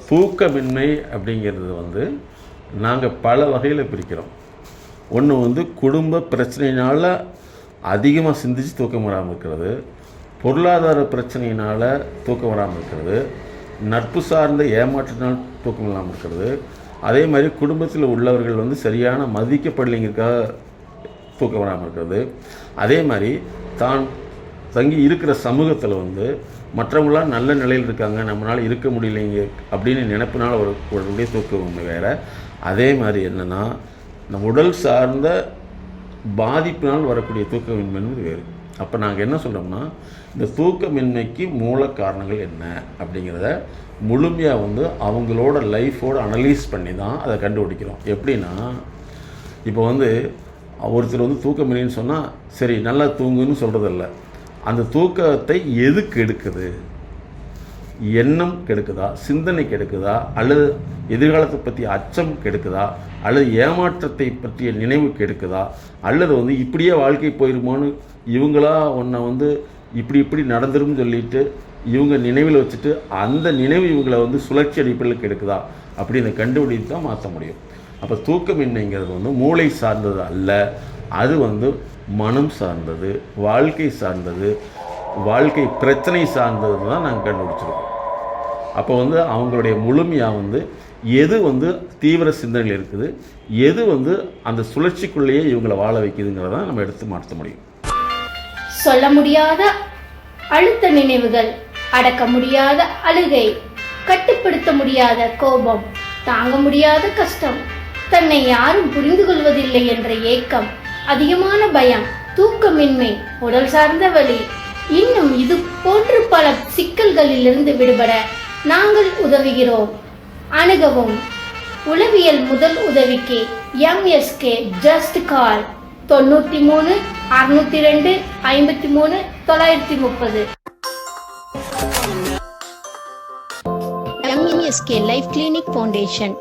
தூக்கமின்மை அப்படிங்கிறது வந்து நாங்கள் பல வகையில் பிரிக்கிறோம். ஒன்று வந்து குடும்ப பிரச்சனையினால் அதிகமாக சிந்திச்சு தூக்கம் வராமல் இருக்கிறது, பொருளாதார பிரச்சனையினால் தூக்கம் வராமல் இருக்கிறது, நட்பு சார்ந்த ஏமாற்றினால் தூக்கம் இல்லாமல் இருக்கிறது, அதே மாதிரி குடும்பத்தில் உள்ளவர்கள் வந்து சரியான மதிக்கப்படலைங்கிறதுக்காக தூக்கம் வராமல் இருக்கிறது, அதே மாதிரி தான் தங்கி இருக்கிற சமூகத்தில் வந்து மற்றவங்களாம் நல்ல நிலையில் இருக்காங்க, நம்மளால் இருக்க முடியலைங்க அப்படின்னு நினைப்பினால் ஒரு தூக்கம் வேறு. அதே மாதிரி என்னென்னா நம்ம உடல் சார்ந்த பாதிப்பினால் வரக்கூடிய தூக்கமின்மை வேறு. அப்போ நாங்கள் என்ன சொல்கிறோம்னா, இந்த தூக்கமின்மைக்கு மூல காரணங்கள் என்ன அப்படிங்கிறத முழுமையாக வந்து அவங்களோட லைஃபோடு அனலைஸ் பண்ணி தான் அதை கண்டுபிடிக்கிறோம். எப்படின்னா, இப்போ வந்து ஒருத்தர் வந்து தூக்கமில்லைன்னு சொன்னால் சரி நல்லா தூங்குன்னு சொல்கிறதில்ல, அந்த தூக்கத்தை எது கெடுக்குது, எண்ணம் கெடுக்குதா, சிந்தனை கெடுக்குதா, அல்லது எதிர்காலத்தை பற்றிய அச்சம் கெடுக்குதா, அல்லது ஏமாற்றத்தை பற்றிய நினைவு கெடுக்குதா, அல்லது வந்து இப்படியே வாழ்க்கை போயிருமோன்னு இவங்களா ஒன்றை வந்து இப்படி நடந்துரும்னு சொல்லிட்டு இவங்க நினைவில் வச்சுட்டு அந்த நினைவு இவங்களை வந்து சுழற்சி அடிப்படையில் கெடுக்குதா அப்படின்னு கண்டுபிடித்து தான் மாற்ற முடியும். அப்போ தூக்கமின்மைங்கிறது வந்து மூளை சார்ந்தது அல்ல, அது வந்து மனம் சார்ந்தது, வாழ்க்கை சார்ந்தது, வாழ்க்கை பிரச்சனை சார்ந்தது தான் நாங்கள் கண்டுபிடிச்சிருக்கோம். அப்போ வந்து அவங்களுடைய முழுமையாக வந்து எது வந்து தீவிர சிந்தனையில் இருக்குது, எது வந்து அந்த சுழற்சிக்குள்ளேயே இவங்களை வாழ வைக்குதுங்கிறத நம்ம எடுத்து மாற்ற முடியும். சொல்ல முடியாத அழுத்த நினைவுகள், அடக்க முடியாத அழுகை, கட்டுப்படுத்த முடியாத கோபம், தாங்க முடியாத கஷ்டம், தன்னை யாரும் புரிந்து கொள்வதில்லை என்ற ஏக்கம், அதிகமான பயம், தூக்கமின்மை, உடல் சார்ந்த வலி, இன்னும் இது போன்று பல சிக்கல்களிலிருந்து விடுபட நாங்கள் உதவுகிறோம். அணுகவும். உளவியல் முதல் உதவிக்கு MSK just call 93 602 53 930. MSK life clinic foundation.